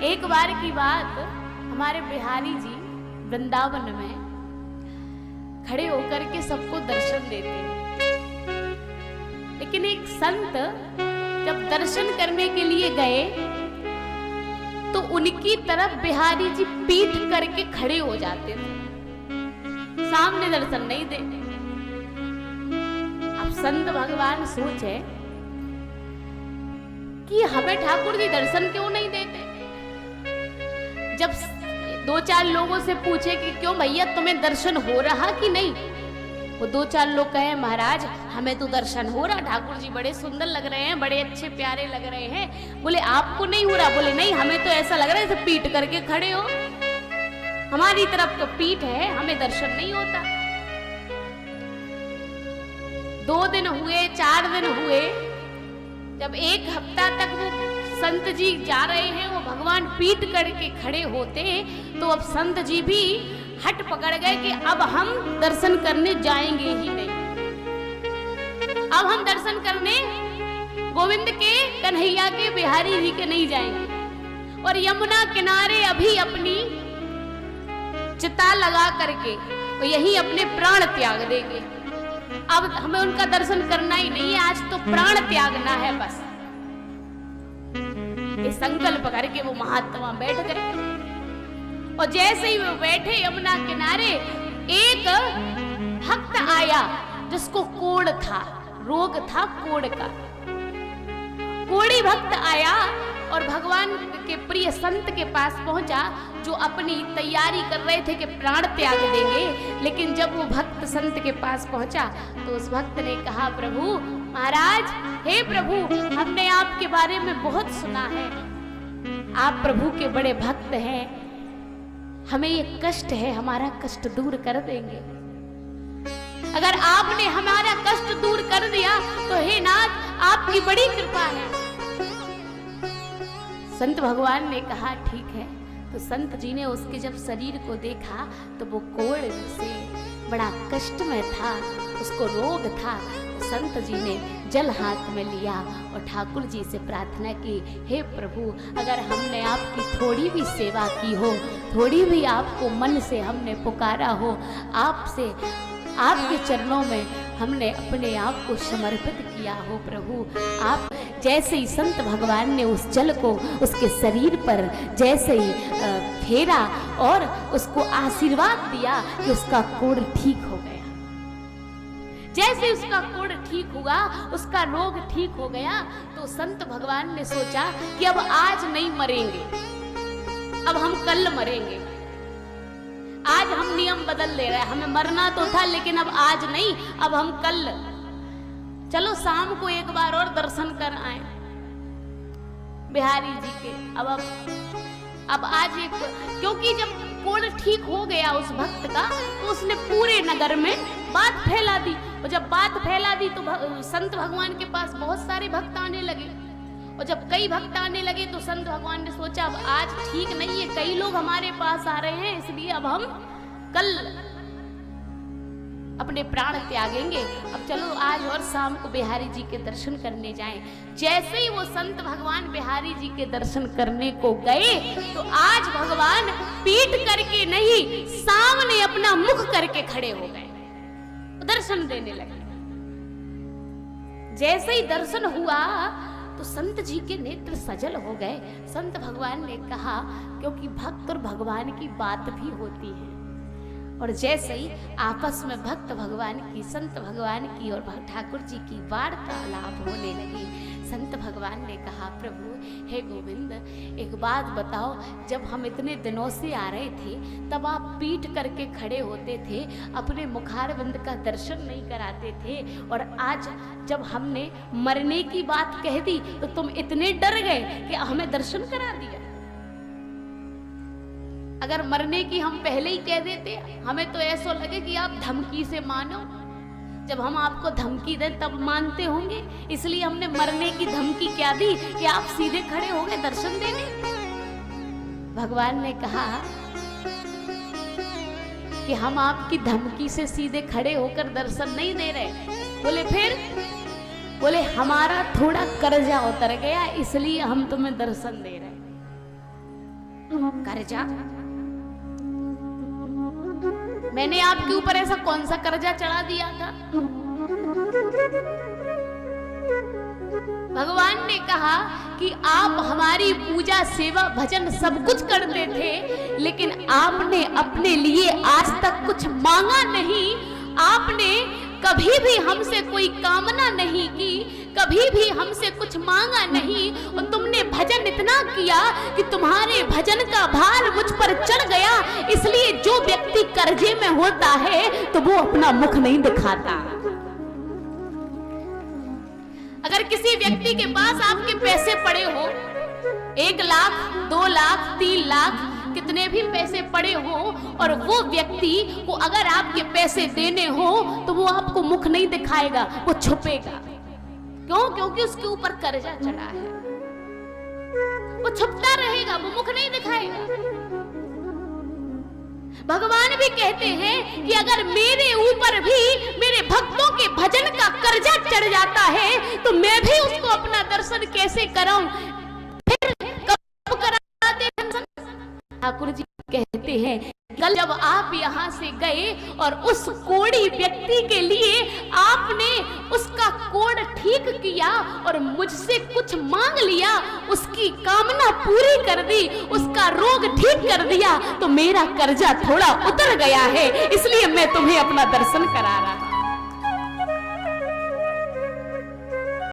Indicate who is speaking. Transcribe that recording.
Speaker 1: एक बार की बात, हमारे बिहारी जी वृंदावन में खड़े होकर के सबको दर्शन देते हैं। लेकिन एक संत जब दर्शन करने के लिए गए तो उनकी तरफ बिहारी जी पीठ करके खड़े हो जाते थे, सामने दर्शन नहीं देते। अब संत भगवान सोचे कि हमें ठाकुर जी दर्शन क्यों नहीं देते। जब 2-4 लोगों से पूछे कि क्यों भैया तुम्हें दर्शन हो रहा कि नहीं, वो 2-4 लोग कहे महाराज हमें तो दर्शन हो रहा, ठाकुर जी बड़े सुंदर लग रहे हैं, बड़े अच्छे प्यारे लग रहे हैं। बोले आपको नहीं हो रहा? बोले नहीं, हमें तो ऐसा लग रहा है जैसे पीठ करके खड़े हो, हमारी तरफ तो पीठ है, हमें दर्शन नहीं होता। 2 दिन हुए, 4 दिन हुए, जब 1 हफ्ता तक वो संत जी जा रहे हैं, वो भगवान पीठ करके खड़े होते, तो अब संत जी भी हट पकड़ गए कि अब हम दर्शन करने जाएंगे ही नहीं। अब हम दर्शन करने गोविंद के, कन्हैया के, बिहारी जी के नहीं जाएंगे। और यमुना किनारे अभी अपनी चिता लगा करके तो यही अपने प्राण त्याग देंगे। अब हमें उनका दर्शन करना ही नहीं है, आज तो प्राण त्यागना है बस। ये संकल्प करके वो महात्मा बैठ गए। और जैसे ही वो बैठे यमुना किनारे, एक भक्त आया जिसको कोढ़ था, रोग था कोढ़ का। कोढ़ी भक्त आया और भगवान के प्रिय संत के पास पहुंचा, जो अपनी तैयारी कर रहे थे कि प्राण त्याग देंगे। लेकिन जब वो भक्त संत के पास पहुंचा तो उस भक्त ने कहा, प्रभु महाराज, हे प्रभु, हमने आपके बारे में बहुत सुना है, आप प्रभु के बड़े भक्त हैं, हमें ये कष्ट है, हमारा कष्ट दूर कर देंगे। अगर आपने हमारा कष्ट दूर कर दिया तो हे नाथ, आपकी बड़ी कृपा है। संत भगवान ने कहा ठीक है। तो संत जी ने उसके जब शरीर को देखा तो वो कोढ़ से बड़ा कष्ट में था, उसको रोग था। संत जी ने जल हाथ में लिया और ठाकुर जी से प्रार्थना की, हे प्रभु, अगर हमने आपकी थोड़ी भी सेवा की हो, थोड़ी भी आपको मन से हमने पुकारा हो, आपसे आपके चरणों में हमने अपने आप को समर्पित किया हो प्रभु, आप। जैसे ही संत भगवान ने उस जल को उसके शरीर पर जैसे ही फेरा और उसको आशीर्वाद दिया कि उसका कोढ़ ठीक हो गया। जैसे उसका कोढ़ ठीक हुआ, उसका रोग ठीक हो गया, तो संत भगवान ने सोचा कि अब आज नहीं मरेंगे, अब हम कल मरेंगे। आज हम नियम बदल ले रहे हैं, हमें मरना तो था लेकिन अब आज नहीं, अब हम कल, चलो शाम को एक बार और दर्शन कर आए बिहारी जी के। अब आज एक, क्योंकि जब कोढ़ ठीक हो गया उस भक्त का, तो उसने पूरे नगर में बात फैला दी। और जब बात फैला दी तो संत भगवान के पास बहुत सारे भक्त आने लगे। और जब कई भक्त आने लगे तो संत भगवान ने सोचा अब आज ठीक नहीं है, कई लोग हमारे पास आ रहे हैं, इसलिए अब हम कल अपने प्राण त्यागेंगे। अब चलो आज और शाम को बिहारी जी के दर्शन करने जाएं। जैसे ही वो संत भगवान बिहारी जी के दर्शन करने को गए तो आज भगवान पीठ करके नहीं, सामने अपना मुख करके खड़े हो गए, दर्शन देने लगे। जैसे ही दर्शन हुआ तो संत जी के नेत्र सजल हो गए। संत भगवान ने कहा, क्योंकि भक्त और भगवान की बात भी होती है, और जैसे ही आपस में भक्त भगवान की, संत भगवान की और ठाकुर जी की वार्तालाप होने लगी, संत भगवान ने कहा, प्रभु हे गोविंद, एक बात बताओ, जब हम इतने दिनों से आ रहे थे तब आप पीठ करके खड़े होते थे, अपने मुखारविंद का दर्शन नहीं कराते थे, और आज जब हमने मरने की बात कह दी तो तुम इतने डर गए कि हमें दर्शन करा दिया। अगर मरने की हम पहले ही कह देते, हमें तो ऐसा लगे कि आप धमकी से मानो। जब हम आपको धमकी दें तब मानते होंगे, इसलिए हमने मरने की धमकी क्या दी कि आप सीधे खड़े हो गए दर्शन देने। भगवान ने कहा कि हम आपकी धमकी से सीधे खड़े होकर दर्शन नहीं दे रहे। बोले फिर? बोले हमारा थोड़ा कर्जा उतर गया, इसलिए हम तुम्हें दर्शन दे रहे हैं। कर्जा? मैंने आपके ऊपर ऐसा कौन सा कर्जा चढ़ा दिया था? भगवान ने कहा कि आप हमारी पूजा सेवा भजन सब कुछ करते थे, लेकिन आपने अपने लिए आज तक कुछ मांगा नहीं। आपने कभी भी हमसे कोई कामना नहीं की, कभी भी हमसे कुछ मांगा नहीं, और तुमने भजन इतना किया कि तुम्हारे भजन का भार मुझ पर चढ़ गया। इसलिए जो व्यक्ति कर्जे में होता है तो वो अपना मुख नहीं दिखाता। अगर किसी व्यक्ति के पास आपके पैसे पड़े हो, 1 लाख 2 लाख 3 लाख कितने भी पैसे पड़े हो, और वो व्यक्ति को अगर आपके पैसे देने हो तो वो आपको मुख नहीं दिखाएगा, वो छुपेगा। क्यों? क्योंकि उसके ऊपर कर्जा चढ़ा है। वो छुपता रहेगा, वो मुख नहीं दिखाएगा। भगवान भी कहते हैं कि अगर मेरे ऊपर भी मेरे भक्तों के भजन का कर्जा चढ़ जाता है तो मैं भी उसको अपना दर्शन कैसे कराऊं? फिर कब कराते दर्शन? ठाकुर जी कहते हैं, कल जब आप यहाँ से गए और उस कोढ़ी व्यक्ति के लिए आपने उसका कोढ़ ठीक किया और मुझसे कुछ मांग लिया, उसकी कामना पूरी कर दी, उसका रोग ठीक कर दिया, तो मेरा कर्जा थोड़ा उतर गया है, इसलिए मैं तुम्हें अपना दर्शन करा रहा हूं।